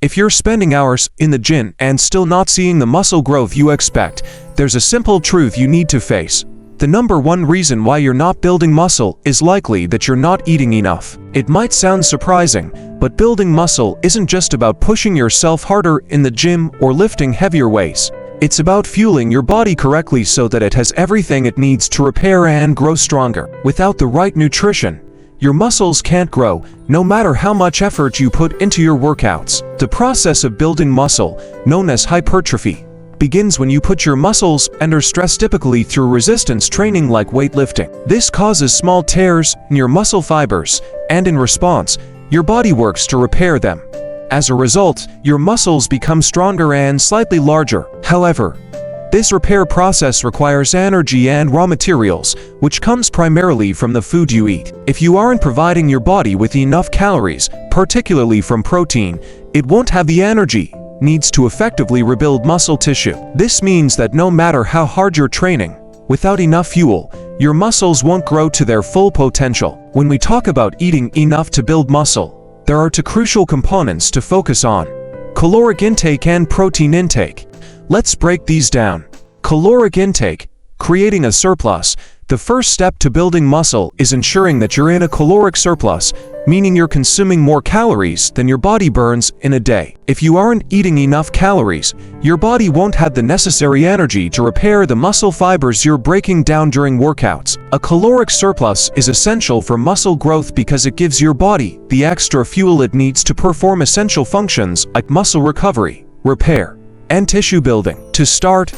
If you're spending hours in the gym and still not seeing the muscle growth you expect, there's a simple truth you need to face. The number one reason why you're not building muscle is likely that you're not eating enough. It might sound surprising, but building muscle isn't just about pushing yourself harder in the gym or lifting heavier weights. It's about fueling your body correctly so that it has everything it needs to repair and grow stronger. Without the right nutrition, your muscles can't grow, no matter how much effort you put into your workouts. The process of building muscle, known as hypertrophy, begins when you put your muscles under stress, typically through resistance training like weightlifting. This causes small tears in your muscle fibers, and in response, your body works to repair them. As a result, your muscles become stronger and slightly larger. However, this repair process requires energy and raw materials, which comes primarily from the food you eat. If you aren't providing your body with enough calories, particularly from protein, it won't have the energy needs to effectively rebuild muscle tissue. This means that no matter how hard you're training, without enough fuel, your muscles won't grow to their full potential. When we talk about eating enough to build muscle, there are two crucial components to focus on: caloric intake and protein intake. Let's break these down. Caloric intake, creating a surplus. The first step to building muscle is ensuring that you're in a caloric surplus, meaning you're consuming more calories than your body burns in a day. If you aren't eating enough calories, your body won't have the necessary energy to repair the muscle fibers you're breaking down during workouts. A caloric surplus is essential for muscle growth because it gives your body the extra fuel it needs to perform essential functions like muscle recovery, repair, and tissue building. To start,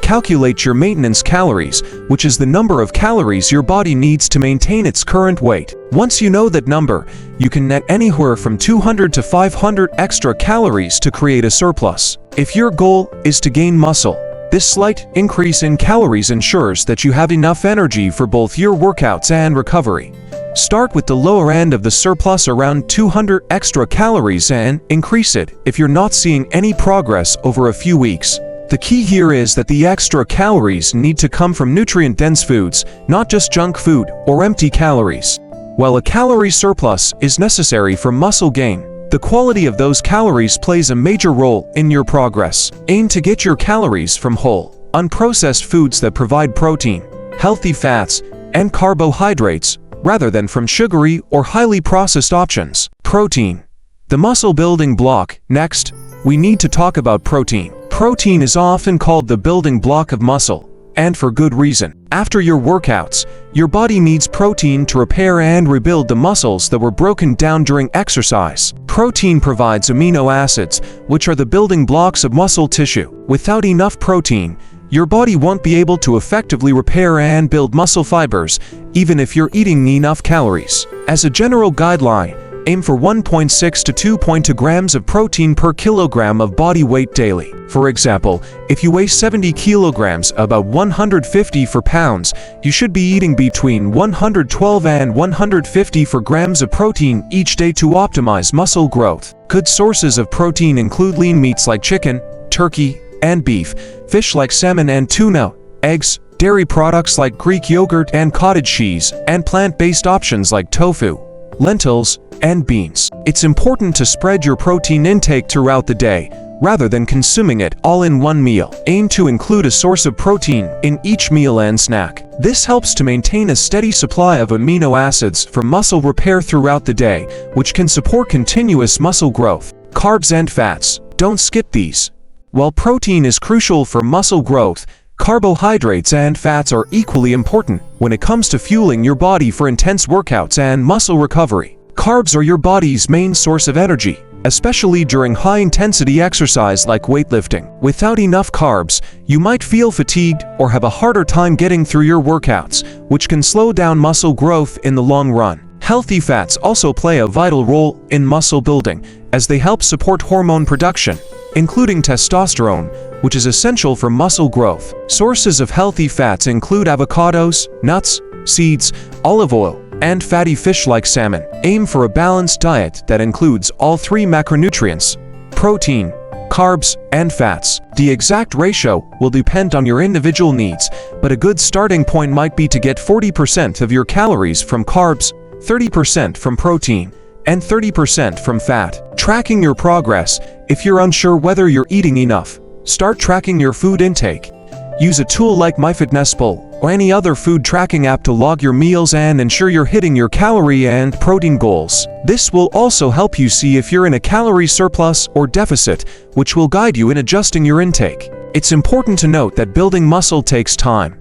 calculate your maintenance calories, which is the number of calories your body needs to maintain its current weight. Once you know that number, you can net anywhere from 200 to 500 extra calories to create a surplus. If your goal is to gain muscle, this slight increase in calories ensures that you have enough energy for both your workouts and recovery. Start with the lower end of the surplus, around 200 extra calories, and increase it if you're not seeing any progress over a few weeks. The key here is that the extra calories need to come from nutrient-dense foods, not just junk food or empty calories. While a calorie surplus is necessary for muscle gain, the quality of those calories plays a major role in your progress. Aim to get your calories from whole, unprocessed foods that provide protein, healthy fats, and carbohydrates, rather than from sugary or highly processed options. Protein, the muscle building block. Next, we need to talk about protein. Protein is often called the building block of muscle, and for good reason. After your workouts, your body needs protein to repair and rebuild the muscles that were broken down during exercise. Protein provides amino acids, which are the building blocks of muscle tissue. Without enough protein, your body won't be able to effectively repair and build muscle fibers, even if you're eating enough calories. As a general guideline, aim for 1.6 to 2.2 grams of protein per kilogram of body weight daily. For example, if you weigh 70 kilograms, about 154 pounds, you should be eating between 112 and 154 grams of protein each day to optimize muscle growth. Good sources of protein include lean meats like chicken, turkey, and beef, fish like salmon and tuna, eggs, dairy products like Greek yogurt and cottage cheese, and plant-based options like tofu, lentils, and beans. It's important to spread your protein intake throughout the day, rather than consuming it all in one meal. Aim to include a source of protein in each meal and snack. This helps to maintain a steady supply of amino acids for muscle repair throughout the day, which can support continuous muscle growth. Carbs and fats, don't skip these. While protein is crucial for muscle growth, carbohydrates and fats are equally important when it comes to fueling your body for intense workouts and muscle recovery. Carbs are your body's main source of energy, especially during high-intensity exercise like weightlifting. Without enough carbs, you might feel fatigued or have a harder time getting through your workouts, which can slow down muscle growth in the long run. Healthy fats also play a vital role in muscle building, as they help support hormone production, including testosterone, which is essential for muscle growth. Sources of healthy fats include avocados, nuts, seeds, olive oil, and fatty fish like salmon. Aim for a balanced diet that includes all three macronutrients: protein, carbs, and fats. The exact ratio will depend on your individual needs, but a good starting point might be to get 40% of your calories from carbs, 30% from protein, and 30% from fat. Tracking your progress. If you're unsure whether you're eating enough, start tracking your food intake. Use a tool like MyFitnessPal or any other food tracking app to log your meals and ensure you're hitting your calorie and protein goals. This will also help you see if you're in a calorie surplus or deficit, which will guide you in adjusting your intake. It's important to note that building muscle takes time.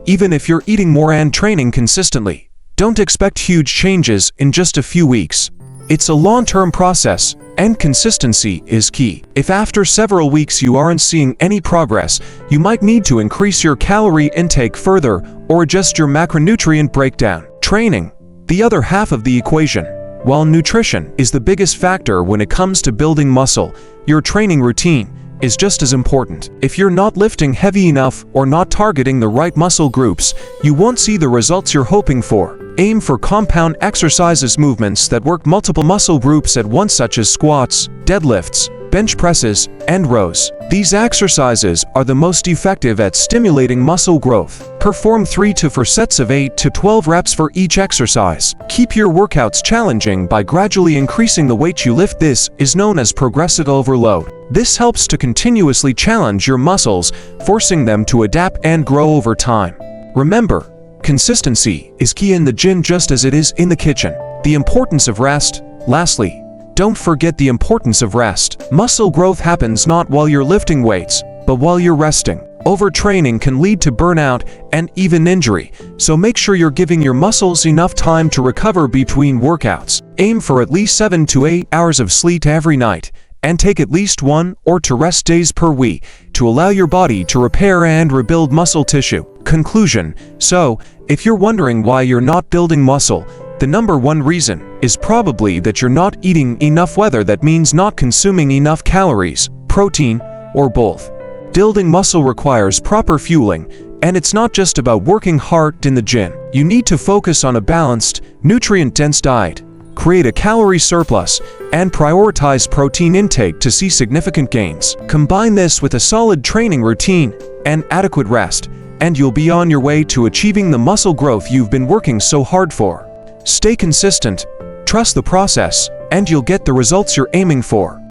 Even if you're eating more and training consistently, don't expect huge changes in just a few weeks. It's a long-term process, and consistency is key. If after several weeks you aren't seeing any progress, you might need to increase your calorie intake further or adjust your macronutrient breakdown. Training, the other half of the equation. While nutrition is the biggest factor when it comes to building muscle, your training routine is just as important. If you're not lifting heavy enough or not targeting the right muscle groups, you won't see the results you're hoping for. Aim for compound exercises, movements that work multiple muscle groups at once, such as squats, deadlifts, bench presses, and rows. These exercises are the most effective at stimulating muscle growth. Perform 3 to 4 sets of 8 to 12 reps for each exercise. Keep your workouts challenging by gradually increasing the weight you lift. This is known as progressive overload. This helps to continuously challenge your muscles, forcing them to adapt and grow over time. Remember, consistency is key in the gym just as it is in the kitchen. The importance of rest. Lastly, don't forget the importance of rest. Muscle growth happens not while you're lifting weights, but while you're resting. Overtraining can lead to burnout and even injury, so make sure you're giving your muscles enough time to recover between workouts. Aim for at least 7 to 8 hours of sleep every night, and take at least 1 or 2 rest days per week to allow your body to repair and rebuild muscle tissue. Conclusion. So, if you're wondering why you're not building muscle, the number one reason is probably that you're not eating enough, whether that means not consuming enough calories, protein, or both. Building muscle requires proper fueling, and it's not just about working hard in the gym. You need to focus on a balanced, nutrient-dense diet, create a calorie surplus, and prioritize protein intake to see significant gains. Combine this with a solid training routine and adequate rest, and you'll be on your way to achieving the muscle growth you've been working so hard for. Stay consistent, trust the process, and you'll get the results you're aiming for.